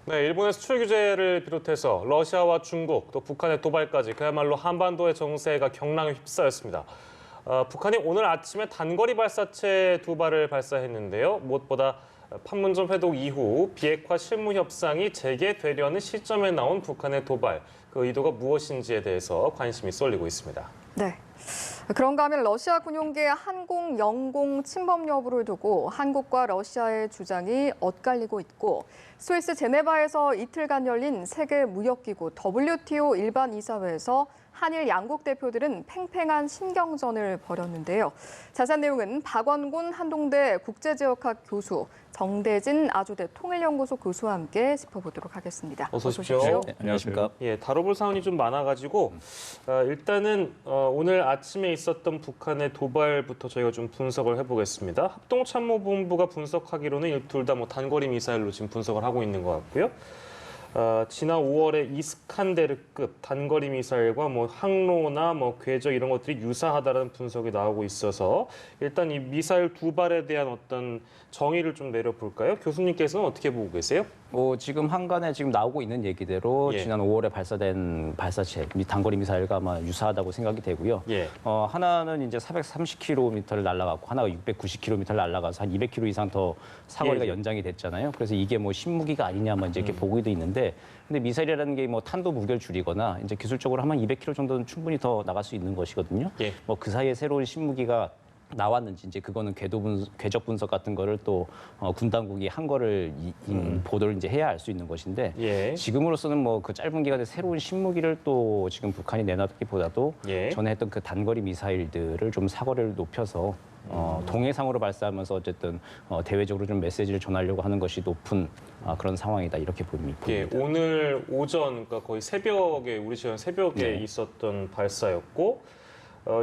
네, 일본의 수출 규제를 비롯해서 러시아와 중국, 또 북한의 도발까지 그야말로 한반도의 정세가 경랑에 휩싸였습니다. 북한이 오늘 아침에 단거리 발사체 2발을 발사했는데요. 무엇보다 판문점 회동 이후 비핵화 실무 협상이 재개되려는 시점에 나온 북한의 도발, 그 의도가 무엇인지에 대해서 관심이 쏠리고 있습니다. 네. 그런가 하면 러시아 군용기의 항공, 영공 침범 여부를 두고 한국과 러시아의 주장이 엇갈리고 있고 스위스 제네바에서 이틀간 열린 세계 무역기구 WTO 일반 이사회에서 한일 양국 대표들은 팽팽한 신경전을 벌였는데요. 자세한 내용은 박원곤 한동대 국제지역학 교수, 정대진 아주대 통일연구소 교수와 함께 짚어보도록 하겠습니다. 어서 오십시오. 네, 안녕하십니까. 예, 다뤄볼 사안이 좀 많아가지고 일단은 오늘 아침에 있었던 북한의 도발부터 저희가 좀 분석을 해보겠습니다. 합동참모본부가 분석하기로는 둘 다 뭐 단거리 미사일로 지금 분석을 하고 있는 것 같고요. 지난 5월에 이스칸데르급 단거리 미사일과 뭐 항로나 뭐 궤적 이런 것들이 유사하다는 분석이 나오고 있어서 일단 이 미사일 2발에 대한 어떤 정의를 좀 내려볼까요? 교수님께서는 어떻게 보고 계세요? 지금 한간에 지금 나오고 있는 얘기대로 예. 지난 5월에 발사된 발사체, 단거리 미사일과 아마 유사하다고 생각이 되고요. 예. 하나는 이제 430km를 날아갔고 하나가 690km를 날아가서 한 200km 이상 더 사거리가 예. 연장이 됐잖아요. 그래서 이게 뭐 신무기가 아니냐 뭐 이제 이렇게 보고도 있는데, 근데 미사일이라는 게 뭐 탄도 무게를 줄이거나 이제 기술적으로 하면 200km 정도는 충분히 더 나갈 수 있는 것이거든요. 예. 뭐 그 사이에 새로운 신무기가 나왔는지 이제 그거는 궤적 분석 같은 거를 또 군 당국이 한 거를 보도를 이제 해야 알 수 있는 것인데 예. 지금으로서는 뭐 그 짧은 기간에 새로운 신무기를 또 지금 북한이 내놨기보다도 예. 전에 했던 그 단거리 미사일들을 좀 사거리를 높여서 동해상으로 발사하면서 어쨌든 대외적으로 좀 메시지를 전하려고 하는 것이 높은 그런 상황이다 이렇게 보입니다. 예, 오늘 오전, 그러니까 거의 새벽에 우리 시간 새벽에 네. 있었던 발사였고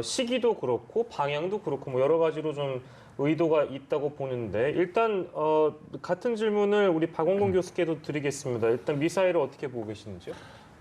시기도 그렇고 방향도 그렇고 뭐 여러 가지로 좀 의도가 있다고 보는데 일단 같은 질문을 우리 박원곤 교수께도 드리겠습니다. 일단 미사일을 어떻게 보고 계시는지요?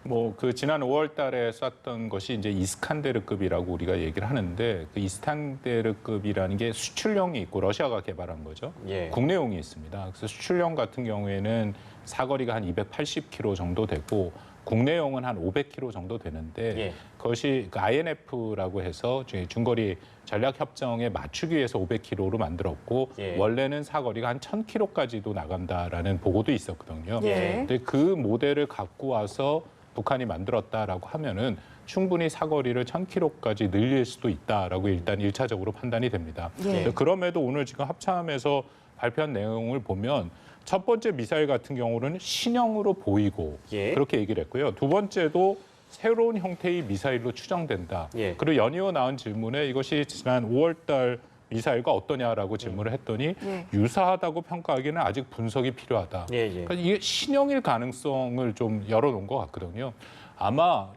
뭐 그 지난 5월 달에 쐈던 것이 이제 이스칸데르급이라고 우리가 얘기를 하는데 그 이스칸데르급이라는 게 수출용이 있고 러시아가 개발한 거죠. 예. 국내용이 있습니다. 그래서 수출용 같은 경우에는 사거리가 한 280km 정도 되고 국내용은 한 500km 정도 되는데 예. 그것이 그 INF라고 해서 중거리 전략 협정에 맞추기 위해서 500km로 만들었고 예. 원래는 사거리가 한 1000km까지도 나간다라는 보고도 있었거든요. 예. 근데 그 모델을 갖고 와서 북한이 만들었다라고 하면은 충분히 사거리를 1000km까지 늘릴 수도 있다라고 일단 1차적으로 판단이 됩니다. 예. 그럼에도 오늘 지금 합참에서 발표한 내용을 보면 첫 번째 미사일 같은 경우는 신형으로 보이고 예. 그렇게 얘기를 했고요. 두 번째도 새로운 형태의 미사일로 추정된다. 예. 그리고 연이어 나온 질문에 이것이 지난 5월 달 미사일과 어떠냐라고 질문을 했더니 예. 유사하다고 평가하기는 아직 분석이 필요하다. 예, 예. 그러니까 이게 신형일 가능성을 좀 열어놓은 것 같거든요. 아마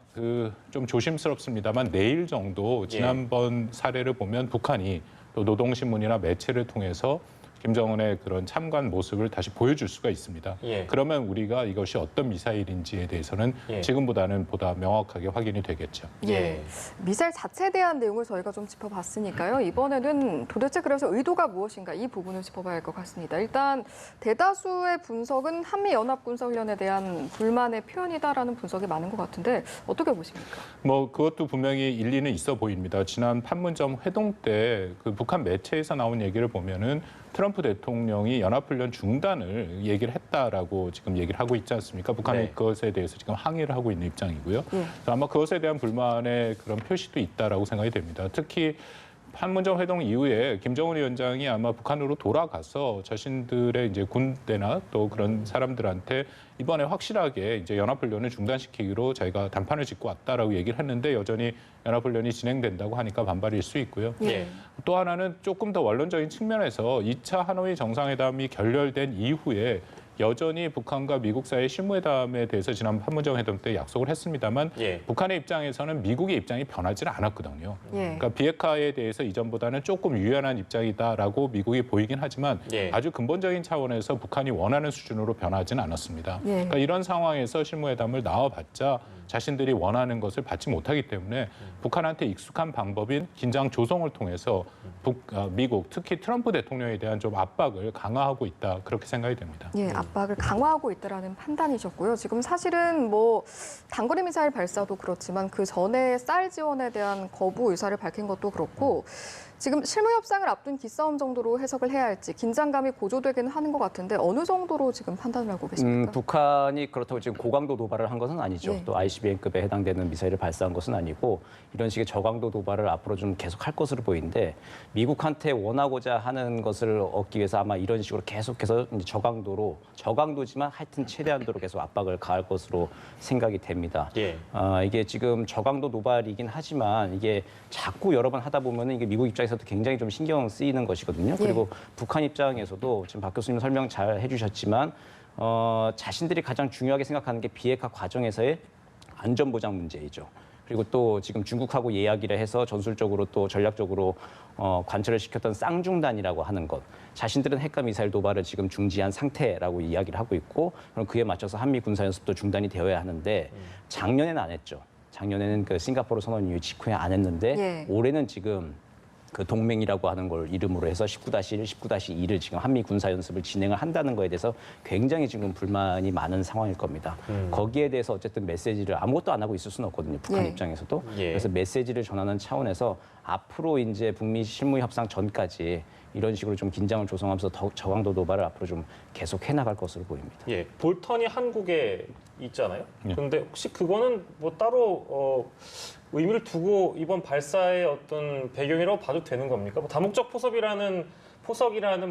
좀 조심스럽습니다만 내일 정도 지난번 사례를 보면 북한이 또 노동신문이나 매체를 통해서 김정은의 그런 참관 모습을 다시 보여줄 수가 있습니다. 예. 그러면 우리가 이것이 어떤 미사일인지에 대해서는 예. 지금보다는 보다 명확하게 확인이 되겠죠. 예. 미사일 자체에 대한 내용을 저희가 좀 짚어봤으니까요. 이번에는 도대체 그래서 의도가 무엇인가 이 부분을 짚어봐야 할 것 같습니다. 일단 대다수의 분석은 한미연합군사훈련에 대한 불만의 표현이다라는 분석이 많은 것 같은데 어떻게 보십니까? 뭐 그것도 분명히 일리는 있어 보입니다. 지난 판문점 회동 때 그 북한 매체에서 나온 얘기를 보면은 트럼프 대통령이 연합훈련 중단을 얘기를 했다라고 지금 얘기를 하고 있지 않습니까? 북한이 네. 그것에 대해서 지금 항의를 하고 있는 입장이고요. 예. 아마 그것에 대한 불만의 그런 표시도 있다라고 생각이 됩니다. 특히 판문점 회동 이후에 김정은 위원장이 아마 북한으로 돌아가서 자신들의 이제 군대나 또 그런 사람들한테 이번에 확실하게 이제 연합훈련을 중단시키기로 자기가 단판을 짓고 왔다라고 얘기를 했는데 여전히 연합훈련이 진행된다고 하니까 반발일 수 있고요. 예. 또 하나는 조금 더 원론적인 측면에서 2차 하노이 정상회담이 결렬된 이후에 여전히 북한과 미국 사이의 실무회담에 대해서 지난 판문점 회담 때 약속을 했습니다만 예. 북한의 입장에서는 미국의 입장이 변하지 않았거든요. 예. 그러니까 비핵화에 대해서 이전보다는 조금 유연한 입장이다라고 미국이 보이긴 하지만 예. 아주 근본적인 차원에서 북한이 원하는 수준으로 변하지는 않았습니다. 예. 그러니까 이런 상황에서 실무회담을 나와봤자 자신들이 원하는 것을 받지 못하기 때문에 북한한테 익숙한 방법인 긴장 조성을 통해서 미국, 특히 트럼프 대통령에 대한 좀 압박을 강화하고 있다 그렇게 생각이 됩니다. 예, 압박을 강화하고 있다라는 판단이셨고요. 지금 사실은 뭐 단거리 미사일 발사도 그렇지만 그 전에 쌀 지원에 대한 거부 의사를 밝힌 것도 그렇고 지금 실무 협상을 앞둔 기싸움 정도로 해석을 해야 할지 긴장감이 고조되기는 하는 것 같은데 어느 정도로 지금 판단을 하고 계십니까? 북한이 그렇다고 지금 고강도 도발을 한 것은 아니죠. 예. 또 ICBM급에 해당되는 미사일을 발사한 것은 아니고 이런 식의 저강도 도발을 앞으로 좀 계속할 것으로 보이는데 미국한테 원하고자 하는 것을 얻기 위해서 아마 이런 식으로 계속해서 이제 저강도지만 하여튼 최대한도로 계속 압박을 가할 것으로 생각이 됩니다. 예. 이게 지금 저강도 도발이긴 하지만 이게 자꾸 여러 번 하다 보면은 이게 미국 입장에서도 굉장히 좀 신경 쓰이는 것이거든요. 그리고 북한 입장에서도 지금 박 교수님 설명 잘 해주셨지만 자신들이 가장 중요하게 생각하는 게 비핵화 과정에서의 안전보장 문제이죠. 그리고 또 지금 중국하고 이야기를 해서 전술적으로 또 전략적으로 관철을 시켰던 쌍중단이라고 하는 것. 자신들은 핵과 미사일 도발을 지금 중지한 상태라고 이야기를 하고 있고 그럼 그에 맞춰서 한미 군사연습도 중단이 되어야 하는데 작년에는 안 했죠. 작년에는 그 싱가포르 선언 이후 직후에 안 했는데 예. 올해는 지금 그 동맹이라고 하는 걸 이름으로 해서 19-1, 19-2를 지금 한미 군사 연습을 진행을 한다는 거에 대해서 굉장히 지금 불만이 많은 상황일 겁니다. 거기에 대해서 어쨌든 메시지를 아무것도 안 하고 있을 수는 없거든요. 북한 예. 입장에서도. 예. 그래서 메시지를 전하는 차원에서 앞으로 이제 북미 실무 협상 전까지 이런 식으로 좀 긴장을 조성하면서 저강도 도발을 앞으로 좀 계속 해나갈 것으로 보입니다. 예, 볼턴이 한국에 있잖아요. 예. 그런데 혹시 그거는 뭐 따로 의미를 두고 이번 발사의 어떤 배경이라고 봐도 되는 겁니까? 뭐 다목적 포석이라는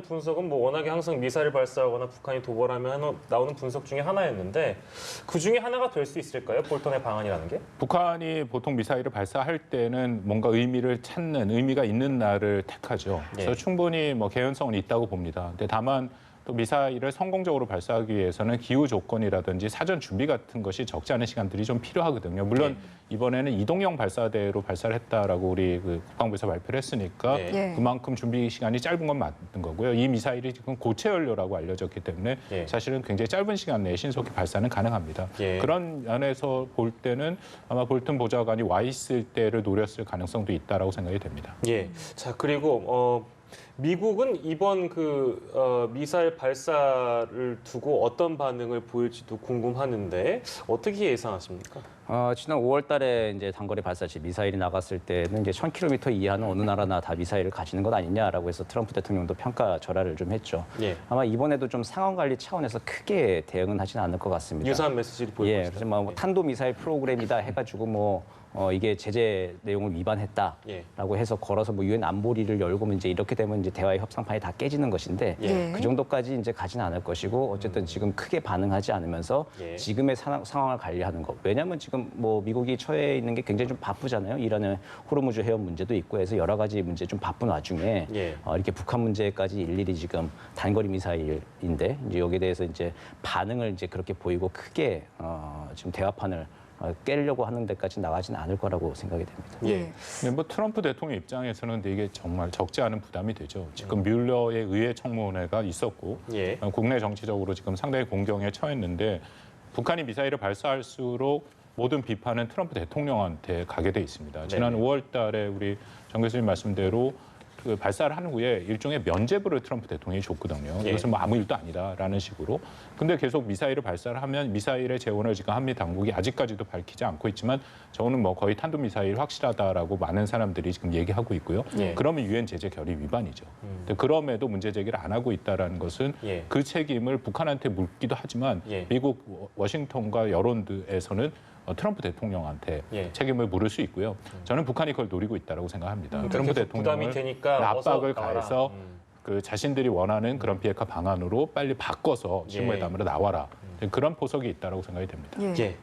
분석은 뭐 워낙에 항상 미사일 발사하거나 북한이 도발하면 나오는 분석 중에 하나였는데 그 중에 하나가 될 수 있을까요? 볼턴의 방안이라는 게? 북한이 보통 미사일을 발사할 때는 뭔가 의미를 찾는 의미가 있는 날을 택하죠. 그래서 예. 충분히 뭐 개연성은 있다고 봅니다. 근데 다만 또 미사일을 성공적으로 발사하기 위해서는 기후 조건이라든지 사전 준비 같은 것이 적지 않은 시간들이 좀 필요하거든요. 물론 이번에는 이동형 발사대로 발사를 했다라고 우리 그 국방부에서 발표를 했으니까 예. 그만큼 준비 시간이 짧은 건 맞는 거고요. 이 미사일이 지금 고체 연료라고 알려졌기 때문에 예. 사실은 굉장히 짧은 시간 내에 신속히 발사는 가능합니다. 예. 그런 면에서 볼 때는 아마 볼튼 보좌관이 와 있을 때를 노렸을 가능성도 있다라고 생각이 됩니다. 예. 자, 그리고 미국은 이번 미사일 발사를 두고 어떤 반응을 보일지도 궁금하는데 어떻게 예상하십니까? 지난 5월 달에 이제 단거리 발사체 미사일이 나갔을 때는 이제 1000km 이하는 어느 나라나 다 미사일을 가지는 것 아니냐라고 해서 트럼프 대통령도 평가절하를 좀 했죠. 예. 아마 이번에도 좀 상황 관리 차원에서 크게 대응은 하지는 않을 것 같습니다. 유사한 메시지를 보일 예, 것이다. 그래서 뭐 탄도 미사일 프로그램이다 해가지고 이게 제재 내용을 위반했다라고 예. 해서 걸어서 뭐 유엔 안보리를 열고 이제 이렇게 되면 이제 대화의 협상판이 다 깨지는 것인데 예. 그 정도까지 이제 가지는 않을 것이고 어쨌든 지금 크게 반응하지 않으면서 예. 지금의 상황을 관리하는 것. 왜냐하면 지금 뭐 미국이 처해 있는 게 굉장히 좀 바쁘잖아요. 이란의 호르무즈 해협 문제도 있고 해서 여러 가지 문제 좀 바쁜 와중에 예. 이렇게 북한 문제까지 일일이 지금 단거리 미사일인데 이제 여기에 대해서 이제 반응을 이제 그렇게 보이고 크게 지금 대화판을 깨려고 하는 데까지 나가지는 않을 거라고 생각이 됩니다. 예. 네, 뭐 트럼프 대통령 입장에서는 이게 정말 적지 않은 부담이 되죠. 지금 뮬러의 의회 청문회가 있었고 예. 국내 정치적으로 지금 상당히 공경에 처했는데 북한이 미사일을 발사할수록 모든 비판은 트럼프 대통령한테 가게 돼 있습니다. 지난 네네. 5월 달에 우리 정 교수님 말씀대로 그 발사를 한 후에 일종의 면죄부를 트럼프 대통령이 줬거든요. 예. 이것은 뭐 아무 일도 아니다라는 식으로. 근데 계속 미사일을 발사를 하면 미사일의 재원을 지금 한미 당국이 아직까지도 밝히지 않고 있지만 저는 뭐 거의 탄도미사일 확실하다라고 많은 사람들이 지금 얘기하고 있고요. 예. 그러면 유엔 제재 결의 위반이죠. 근데 그럼에도 문제 제기를 안 하고 있다라는 것은 예. 그 책임을 북한한테 묻기도 하지만 예. 미국 워싱턴과 여론에서는 트럼프 대통령한테 예. 책임을 물을 수 있고요. 저는 북한이 그걸 노리고 있다고 생각합니다. 그러니까 트럼프 계속 부담이 대통령을 되니까 어서 압박을 나와라. 가해서 그 자신들이 원하는 그런 비핵화 방안으로 빨리 바꿔서 실무회담으로 나와라. 그런 포석이 있다고 생각이 됩니다. 예. 예.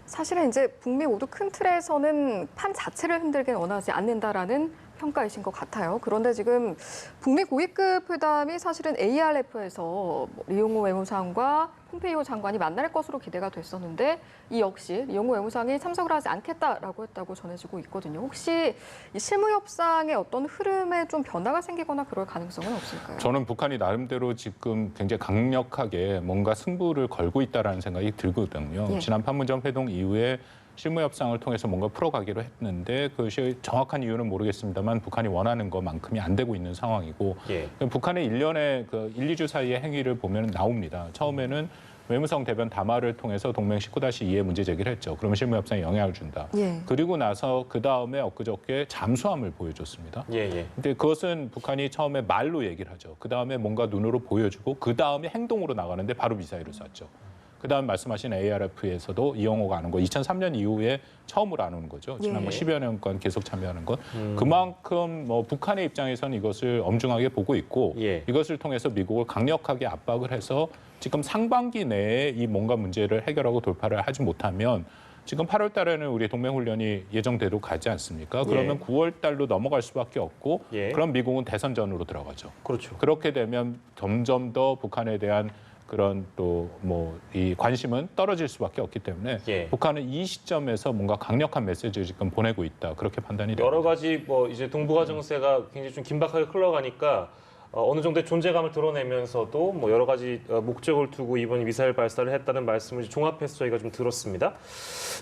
사실은 이제 북미 모두 큰 틀에서는 판 자체를 흔들기는 원하지 않는다라는 평가이신 것 같아요. 그런데 지금 북미 고위급 회담이 사실은 ARF에서 리용호 외무상과 폼페이오 장관이 만날 것으로 기대가 됐었는데 이 역시 리용호 외무상이 참석을 하지 않겠다라고 했다고 전해지고 있거든요. 혹시 이 실무 협상의 어떤 흐름에 좀 변화가 생기거나 그럴 가능성은 없을까요? 저는 북한이 나름대로 지금 굉장히 강력하게 뭔가 승부를 걸고 있다라는 생각이 들거든요. 예. 지난 판문점 회동 이후에 실무 협상을 통해서 뭔가 풀어가기로 했는데 그것이 정확한 이유는 모르겠습니다만 북한이 원하는 것만큼이 안 되고 있는 상황이고 예. 북한의 일련의 그 1, 2주 사이의 행위를 보면 나옵니다. 처음에는 외무성 대변 담화를 통해서 동맹 19-2에 문제 제기를 했죠. 그러면 실무 협상에 영향을 준다. 예. 그리고 나서 그 다음에 엊그저께 잠수함을 보여줬습니다. 예, 예. 근데 그것은 북한이 처음에 말로 얘기를 하죠. 그 다음에 뭔가 눈으로 보여주고 그 다음에 행동으로 나가는데 바로 미사일을 쐈죠. 그 다음 말씀하신 ARF에서도 이영호가 안 온 거 2003년 이후에 처음으로 안 오는 거죠. 지난 예. 10여 년간 계속 참여하는 건 그만큼 뭐 북한의 입장에서는 이것을 엄중하게 보고 있고 예. 이것을 통해서 미국을 강력하게 압박을 해서 지금 상반기 내에 이 뭔가 문제를 해결하고 돌파를 하지 못하면 지금 8월 달에는 우리 동맹 훈련이 예정대로 가지 않습니까? 그러면 9월 달로 넘어갈 수밖에 없고 예. 그럼 미국은 대선전으로 들어가죠. 그렇죠. 그렇게 되면 점점 더 북한에 대한 그런 또 뭐 이 관심은 떨어질 수밖에 없기 때문에 예. 북한은 이 시점에서 뭔가 강력한 메시지를 지금 보내고 있다. 그렇게 판단이 됩니다. 여러 가지 뭐 이제 동북아 정세가 굉장히 좀 긴박하게 흘러가니까 어느 정도의 존재감을 드러내면서도 뭐 여러 가지 목적을 두고 이번 미사일 발사를 했다는 말씀을 종합해서 저희가 좀 들었습니다.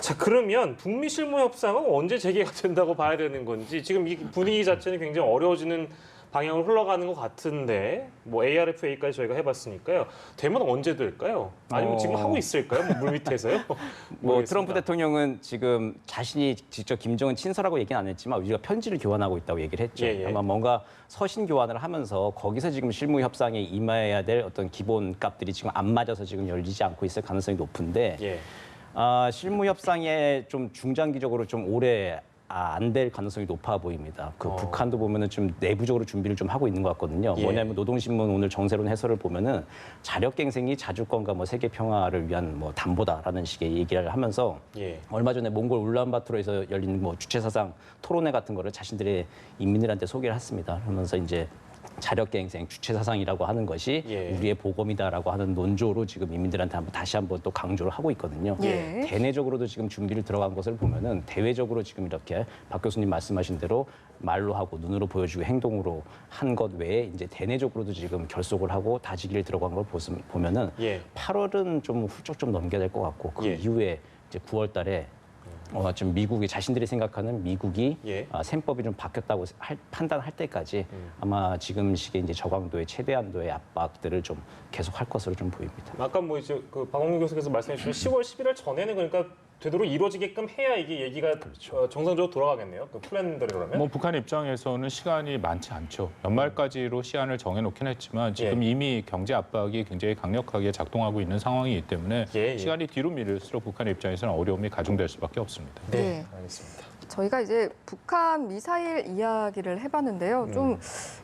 자, 그러면 북미 실무 협상은 언제 재개가 된다고 봐야 되는 건지 지금 이 분위기 자체는 굉장히 어려워지는 방향으로 흘러가는 것 같은데 뭐 ARFA까지 저희가 해봤으니까요. 되면 언제 될까요? 아니면 지금 하고 있을까요? 뭐 물 밑에서요? 뭐 모르겠습니다. 트럼프 대통령은 지금 자신이 직접 김정은 친서라고 얘기는 안 했지만 우리가 편지를 교환하고 있다고 얘기를 했죠. 예, 예. 아마 뭔가 서신 교환을 하면서 거기서 지금 실무 협상에 임해야 될 어떤 기본 값들이 지금 안 맞아서 지금 열리지 않고 있을 가능성이 높은데 예. 실무 협상에 좀 중장기적으로 좀 오래 안 될 가능성이 높아 보입니다. 북한도 보면은 좀 내부적으로 준비를 좀 하고 있는 것 같거든요. 예. 뭐냐면 노동신문 오늘 정세론 해설을 보면은 자력갱생이 자주권과 뭐 세계 평화를 위한 뭐 담보다라는 식의 얘기를 하면서 예. 얼마 전에 몽골 울란바토르에서 열린 뭐 주체사상 토론회 같은 거를 자신들의 인민들한테 소개를 했습니다. 그러면서 이제 자력갱생, 주체사상이라고 하는 것이 예. 우리의 보검이다라고 하는 논조로 지금 인민들한테 다시 한번 또 강조를 하고 있거든요. 예. 대내적으로도 지금 준비를 들어간 것을 보면은 대외적으로 지금 이렇게 박 교수님 말씀하신 대로 말로 하고 눈으로 보여주고 행동으로 한 것 외에 이제 대내적으로도 지금 결속을 하고 다지기를 들어간 걸 보면은 예. 8월은 좀 훌쩍 좀 넘겨야 될 것 같고 그 예. 이후에 이제 9월 달에 지금 미국이 자신들이 생각하는 미국이 예. 셈법이 좀 바뀌었다고 판단할 때까지 아마 지금 시기에 이제 저강도의 최대한도의 압박들을 좀 계속 할 것으로 좀 보입니다. 아까 뭐 이제 그 박원순 교수께서 말씀해 주신 10월 11월 전에는 그러니까 되도록 이루어지게끔 해야 이게 얘기가 정상적으로 돌아가겠네요. 그 플랜대로 그러면. 뭐 북한 입장에서는 시간이 많지 않죠. 연말까지로 시한을 정해놓긴 했지만 지금 이미 경제 압박이 굉장히 강력하게 작동하고 있는 상황이기 때문에 예, 예. 시간이 뒤로 미를수록 북한의 입장에서는 어려움이 가중될 수밖에 없습니다. 네. 알겠습니다. 저희가 이제 북한 미사일 이야기를 해봤는데요. 좀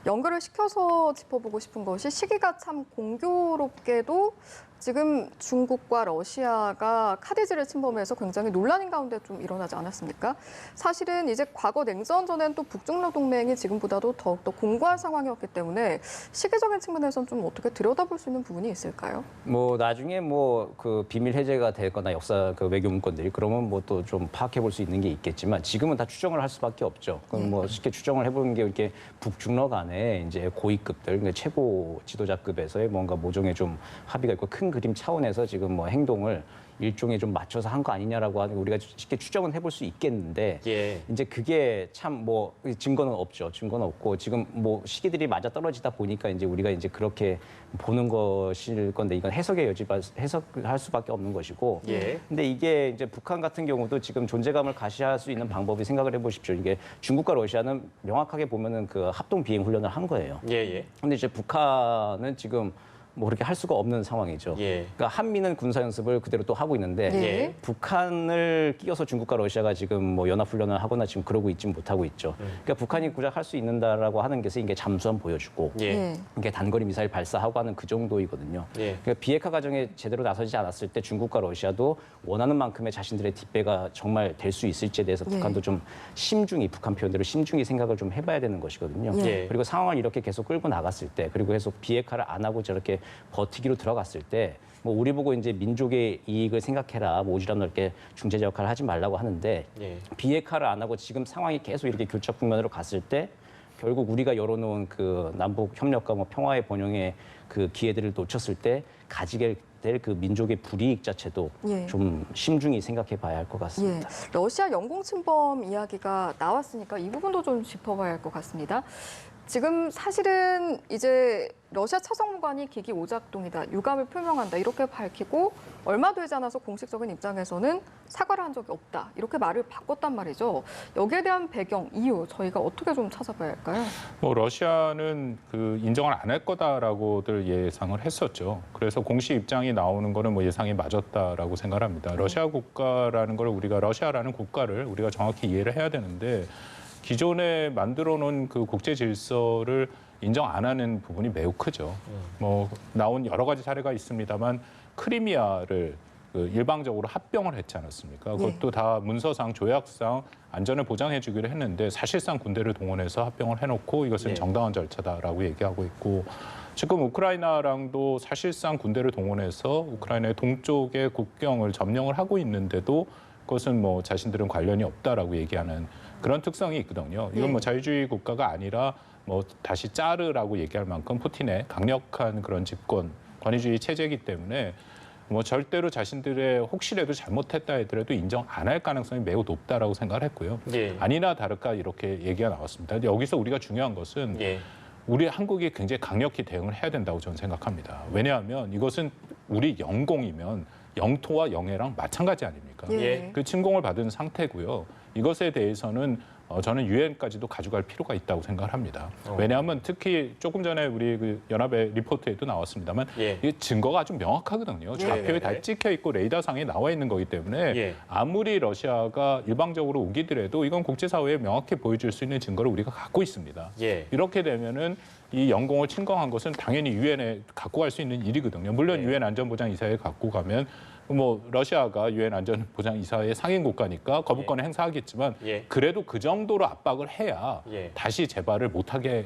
연결을 시켜서 짚어보고 싶은 것이 시기가 참 공교롭게도 지금 중국과 러시아가 카디즈를 침범해서 굉장히 논란인 가운데 좀 일어나지 않았습니까? 사실은 이제 과거 냉전 전엔 또 북중러 동맹이 지금보다도 더욱더 공고한 상황이었기 때문에 시기적인 측면에서는 좀 어떻게 들여다볼 수 있는 부분이 있을까요? 뭐 나중에 뭐 그 비밀 해제가 되거나 역사 그 외교 문건들이 그러면 뭐 또 좀 파악해 볼 수 있는 게 있겠지만 지금은 다 추정을 할 수밖에 없죠. 그럼 뭐 쉽게 추정을 해보는 게 이렇게 북중러 간에 이제 고위급들, 그러니까 최고 지도자급에서의 뭔가 모종의 좀 합의가 있고 큰 그림 차원에서 지금 뭐 행동을 일종에 좀 맞춰서 한 거 아니냐라고 하는 거 우리가 쉽게 추정은 해볼 수 있겠는데 예. 이제 그게 참 뭐 증거는 없죠. 증거는 없고 지금 뭐 시기들이 맞아 떨어지다 보니까 이제 우리가 이제 그렇게 보는 것일 건데 이건 해석의 해석할 수밖에 없는 것이고. 예. 근데 이게 이제 북한 같은 경우도 지금 존재감을 가시할 수 있는 방법이 생각을 해보십시오. 이게 중국과 러시아는 명확하게 보면은 그 합동 비행 훈련을 한 거예요. 예, 예. 근데 이제 북한은 지금 뭐 그렇게 할 수가 없는 상황이죠. 예. 그러니까 한미는 군사 연습을 그대로 또 하고 있는데 예. 북한을 끼워서 중국과 러시아가 지금 뭐 연합 훈련을 하거나 지금 그러고 있지 못하고 있죠. 그러니까 북한이 고작 할 수 있는다라고 하는 것이 이게 잠수함 보여주고 예. 이게 단거리 미사일 발사하고 하는 그 정도이거든요. 예. 그러니까 비핵화 과정에 제대로 나서지 않았을 때 중국과 러시아도 원하는 만큼의 자신들의 뒷배가 정말 될 수 있을지에 대해서 예. 북한도 좀 심중히 북한 표현대로 심중히 생각을 좀 해봐야 되는 것이거든요. 예. 그리고 상황을 이렇게 계속 끌고 나갔을 때 그리고 계속 비핵화를 안 하고 저렇게 버티기로 들어갔을 때 뭐 우리 보고 이제 민족의 이익을 생각해라 뭐 오지랖 넓게 중재자 역할을 하지 말라고 하는데 예. 비핵화를 안 하고 지금 상황이 계속 이렇게 교착 국면으로 갔을 때 결국 우리가 열어놓은 그 남북 협력과 뭐 평화의 번영의 그 기회들을 놓쳤을 때 가지게 될 그 민족의 불이익 자체도 예. 좀 심중히 생각해 봐야 할 것 예, 같습니다. 러시아 영공 침범 이야기가 나왔으니까 이 부분도 좀 짚어봐야 할 것 같습니다. 지금 사실은 이제 러시아 차성무관이 기기 오작동이다, 유감을 표명한다 이렇게 밝히고 얼마 되지 않아서 공식적인 입장에서는 사과를 한 적이 없다 이렇게 말을 바꿨단 말이죠. 여기에 대한 배경, 이유 저희가 어떻게 좀 찾아봐야 할까요? 뭐 러시아는 그 인정을 안 할 거다라고들 예상을 했었죠. 그래서 공식 입장이 나오는 거는 뭐 예상이 맞았다라고 생각합니다. 러시아 국가라는 걸 우리가 러시아라는 국가를 우리가 정확히 이해를 해야 되는데 기존에 만들어 놓은 그 국제 질서를 인정 안 하는 부분이 매우 크죠. 뭐 나온 여러 가지 사례가 있습니다만 크리미아를 그 일방적으로 합병을 했지 않았습니까? 그것도 다 문서상 조약상 안전을 보장해 주기로 했는데 사실상 군대를 동원해서 합병을 해놓고 이것은 네. 정당한 절차다라고 얘기하고 있고 지금 우크라이나랑도 사실상 군대를 동원해서 우크라이나의 동쪽의 국경을 점령을 하고 있는데도 그것은 뭐 자신들은 관련이 없다라고 얘기하는 그런 특성이 있거든요. 이건 뭐 자유주의 국가가 아니라 뭐 다시 짜르라고 얘기할 만큼 푸틴의 강력한 그런 집권, 권위주의 체제이기 때문에 뭐 절대로 자신들의 혹시라도 잘못했다 하더라도 인정 안 할 가능성이 매우 높다라고 생각을 했고요. 예. 아니나 다를까 이렇게 얘기가 나왔습니다. 근데 여기서 우리가 중요한 것은 예. 우리 한국이 굉장히 강력히 대응을 해야 된다고 저는 생각합니다. 왜냐하면 이것은 우리 영공이면 영토와 영해랑 마찬가지 아닙니까? 예. 그 침공을 받은 상태고요. 이것에 대해서는 저는 유엔까지도 가져갈 필요가 있다고 생각을 합니다. 왜냐하면 특히 조금 전에 우리 그 연합의 리포트에도 나왔습니다만 예. 이게 증거가 아주 명확하거든요. 좌표에 다 찍혀 있고 레이더상에 나와 있는 거기 때문에 예. 아무리 러시아가 일방적으로 우기더라도 이건 국제사회에 명확히 보여줄 수 있는 증거를 우리가 갖고 있습니다. 예. 이렇게 되면은 이 영공을 침공한 것은 당연히 유엔에 갖고 갈 수 있는 일이거든요. 물론 유엔 안전보장이사회에 갖고 가면 뭐 러시아가 유엔 안전보장이사회 상임 국가니까 거부권을 행사하겠지만 예. 그래도 그 정도로 압박을 해야 예. 다시 재발을 못하게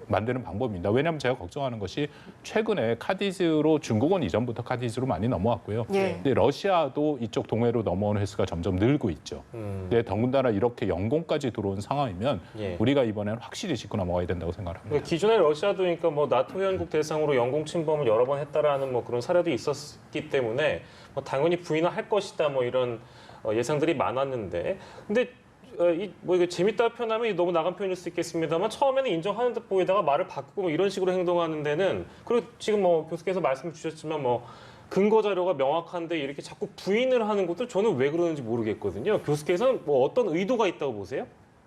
만드는 방법입니다. 왜냐하면 제가 걱정하는 것이 최근에 카디즈로 중국은 이전부터 카디즈로 많이 넘어왔고요. 예. 근데 러시아도 이쪽 동해로 넘어오는 횟수가 점점 늘고 있죠. 근데 더군다나 이렇게 영공까지 들어온 상황이면 예. 우리가 이번에는 확실히 짚고 넘어가야 된다고 생각합니다. 그러니까 기존에 러시아도 그러니까 뭐 나토 회원국 대상으로 영공 침범을 여러 번 했다라는 뭐 그런 사례도 있었기 때문에 뭐 당연히 부인을 할 것이다 뭐 이런 예상들이 많았는데 근데 뭐 이거 재밌다 표현하면 너무 나간 표현일 수 있겠습니다만 처음에는 인정하는 듯 보이다가 말을 바꾸고 뭐 이런 식으로 행동하는 데는 그리고 지금 뭐 교수께서 말씀 주셨지만 뭐 근거 자료가 명확한데 이렇게 자꾸 부인을 하는 것도 저는 왜 그러는지 모르겠거든요. 교수께서는 뭐 어떤 의도가 있다고 보세요?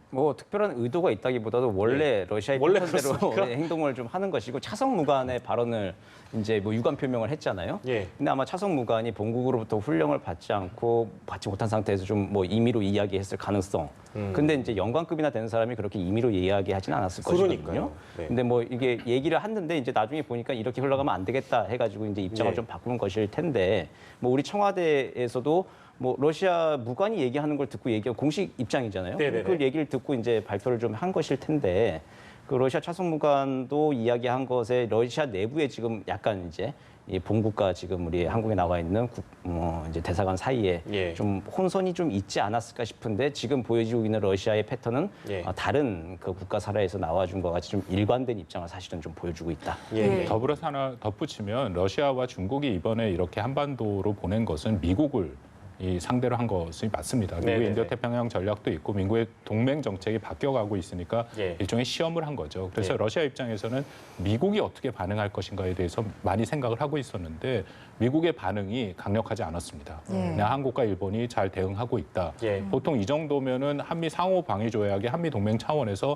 뭐 특별한 의도가 있다기보다도 원래 러시아의 원래 패턴대로 그렇습니까? 행동을 좀 하는 것이고 차성 무관의 발언을 이제 뭐 유감 표명을 했잖아요. 예. 근데 아마 차성 무관이 본국으로부터 훈령을 받지 않고 받지 못한 상태에서 좀 뭐 임의로 이야기했을 가능성. 근데 이제 영관급이나 되는 사람이 그렇게 임의로 이야기하지는 않았을 그러니까요. 것이거든요. 네. 근데 뭐 이게 얘기를 했는데 이제 나중에 보니까 이렇게 흘러가면 안 되겠다 해가지고 이제 입장을 예. 좀 바꾸는 것일 텐데 뭐 우리 청와대에서도 뭐 러시아 무관이 얘기하는 걸 듣고 얘기한 공식 입장이잖아요. 네네네. 그 얘기를 듣고 이제 발표를 좀 한 것일 텐데 그 러시아 차성 무관도 이야기한 것에 러시아 내부에 지금 약간 이제 이 본국과 지금 우리 한국에 나와 있는 이제 대사관 사이에 예. 좀 혼선이 좀 있지 않았을까 싶은데 지금 보여지고 있는 러시아의 패턴은 예. 다른 그 국가 사례에서 나와준 것 같이 좀 일관된 입장을 사실은 좀 보여주고 있다. 예. 더불어서 하나 덧붙이면 러시아와 중국이 이번에 이렇게 한반도로 보낸 것은 미국을 이 상대로 한 것이 맞습니다. 미국의 네네네. 인도태평양 전략도 있고 미국의 동맹 정책이 바뀌어가고 있으니까 예. 일종의 시험을 한 거죠. 그래서 예. 러시아 입장에서는 미국이 어떻게 반응할 것인가에 대해서 많이 생각을 하고 있었는데 미국의 반응이 강력하지 않았습니다. 그냥 한국과 일본이 잘 대응하고 있다. 예. 보통 이 정도면은 한미 상호 방위 조약의 한미 동맹 차원에서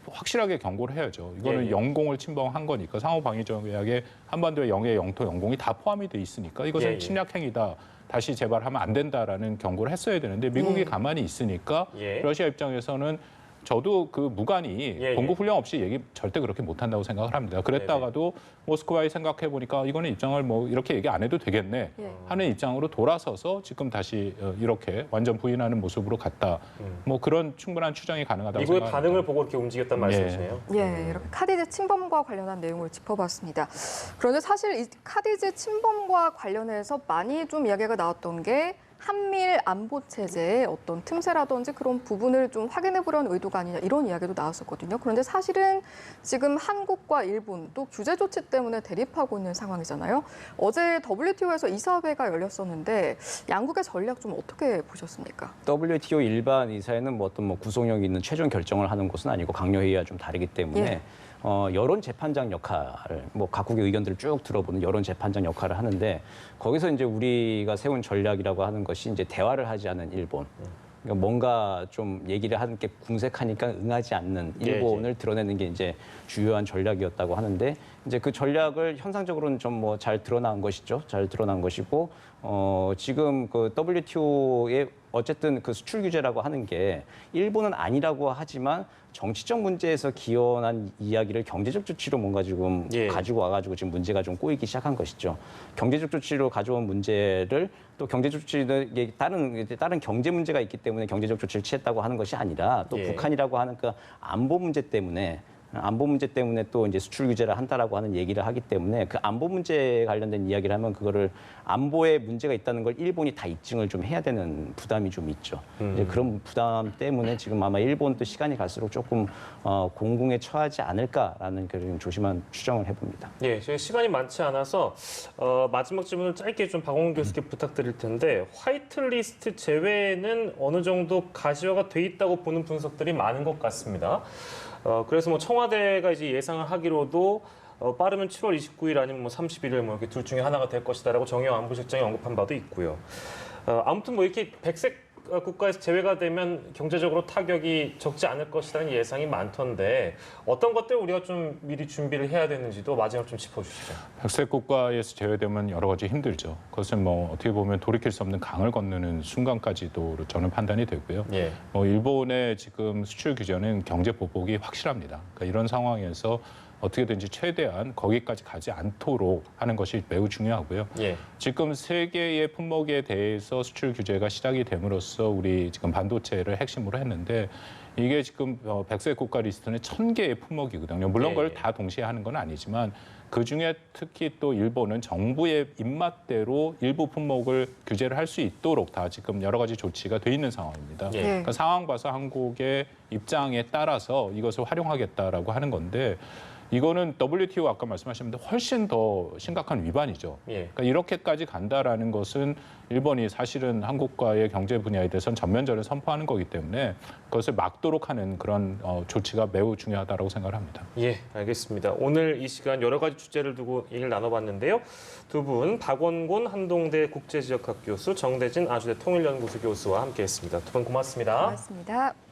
확실하게 경고를 해야죠. 이거는 예. 영공을 침범한 거니까 상호 방위 조약에 한반도의 영해, 영토, 영공이 다 포함이 돼 있으니까 이것은 예. 침략 행위다. 다시 재발하면 안 된다라는 경고를 했어야 되는데 미국이 가만히 있으니까 예. 러시아 입장에서는 저도 그 무관이 예. 본국 훈련 없이 얘기 절대 그렇게 못한다고 생각을 합니다. 그랬다가도 모스크바에 생각해 보니까 이거는 입장을 뭐 이렇게 얘기 안 해도 되겠네 예. 하는 입장으로 돌아서서 지금 다시 이렇게 완전 부인하는 모습으로 갔다. 뭐 그런 충분한 추정이 가능하다고 미국의 생각합니다. 반응을 보고 이렇게 움직였단 말씀이시네요. 예, 이렇게 카디즈 침범과 관련한 내용을 짚어봤습니다. 그런데 사실 이 카디즈 침범과 관련해서 많이 좀 이야기가 나왔던 게 한미일 안보 체제의 어떤 틈새라든지 그런 부분을 좀 확인해 보려는 의도가 아니냐 이런 이야기도 나왔었거든요. 그런데 사실은 지금 한국과 일본 또 규제 조치 때문에 대립하고 있는 상황이잖아요. 어제 WTO에서 이사회가 열렸었는데 양국의 전략 좀 어떻게 보셨습니까? WTO 일반 이사회는 뭐 어떤 구속력 있는 최종 결정을 하는 곳은 아니고 강요회의와 좀 다르기 때문에 예. 여론 재판장 역할을 각국의 의견들을 쭉 들어보는 여론 재판장 역할을 하는데 거기서 이제 우리가 세운 전략이라고 하는 것이 이제 대화를 하지 않은 일본. 그러니까 뭔가 좀 얘기를 하는 게 궁색하니까 응하지 않는 일본을 드러내는 게 이제 주요한 전략이었다고 하는데 이제 그 전략을 현상적으로는 좀 잘 드러난 것이죠. 잘 드러난 것이고 지금 그 WTO의 어쨌든 그 수출 규제라고 하는 게 일본은 아니라고 하지만 정치적 문제에서 기원한 이야기를 경제적 조치로 뭔가 지금 가지고 와가지고 지금 문제가 좀 꼬이기 시작한 것이죠. 경제적 조치로 가져온 문제를 또 경제적 조치는 이게 다른 경제 문제가 있기 때문에 경제적 조치를 취했다고 하는 것이 아니라 또 북한이라고 하는 그 안보 문제 때문에 또 이제 수출 규제를 한다라고 하는 얘기를 하기 때문에 그 안보 문제에 관련된 이야기를 하면 그거를 안보에 문제가 있다는 걸 일본이 다 입증을 좀 해야 되는 부담이 좀 있죠. 이제 그런 부담 때문에 지금 아마 일본도 시간이 갈수록 조금 공궁에 처하지 않을까라는 그런 조심한 추정을 해봅니다. 예, 저희 시간이 많지 않아서 마지막 질문을 짧게 좀 박원근 교수께 부탁드릴 텐데 화이트리스트 제외에는 어느 정도 가시화가 돼 있다고 보는 분석들이 많은 것 같습니다. 그래서 뭐 청와대가 이제 예상을 하기로도 빠르면 7월 29일 아니면 뭐 31일 뭐 이렇게 둘 중에 하나가 될 것이다라고 정의용 안보실장이 언급한 바도 있고요. 아무튼 뭐 이렇게 백색 국가에서 제외가 되면 경제적으로 타격이 적지 않을 것이라는 예상이 많던데 어떤 것들 우리가 좀 미리 준비를 해야 되는지도 마지막으로 좀 짚어주시죠. 백색 국가에서 제외되면 여러 가지 힘들죠. 그것은 뭐 어떻게 보면 돌이킬 수 없는 강을 건너는 순간까지도 저는 판단이 되고요. 예. 뭐 일본의 지금 수출 규제는 경제 보복이 확실합니다. 그러니까 이런 상황에서 어떻게든지 최대한 거기까지 가지 않도록 하는 것이 매우 중요하고요. 예. 지금 세계의 품목에 대해서 수출 규제가 시작이 됨으로써 우리 지금 반도체를 핵심으로 했는데 이게 지금 백색 국가 리스트는 1000개의 품목이거든요. 물론 그걸 다 동시에 하는 건 아니지만 그중에 특히 또 일본은 정부의 입맛대로 일부 품목을 규제를 할 수 있도록 다 지금 여러 가지 조치가 돼 있는 상황입니다. 예. 그러니까 상황 봐서 한국의 입장에 따라서 이것을 활용하겠다라고 하는 건데 이거는 WTO 아까 말씀하신 대로 훨씬 더 심각한 위반이죠. 예. 그러니까 이렇게까지 간다라는 것은 일본이 사실은 한국과의 경제 분야에 대해서는 전면전을 선포하는 거기 때문에 그것을 막도록 하는 그런 조치가 매우 중요하다고 생각을 합니다. 예, 알겠습니다. 오늘 이 시간 여러 가지 주제를 두고 얘기를 나눠봤는데요. 두 분 박원곤 한동대 국제지역학 교수, 정대진 아주대 통일연구소 교수와 함께했습니다. 두 분 고맙습니다. 고맙습니다.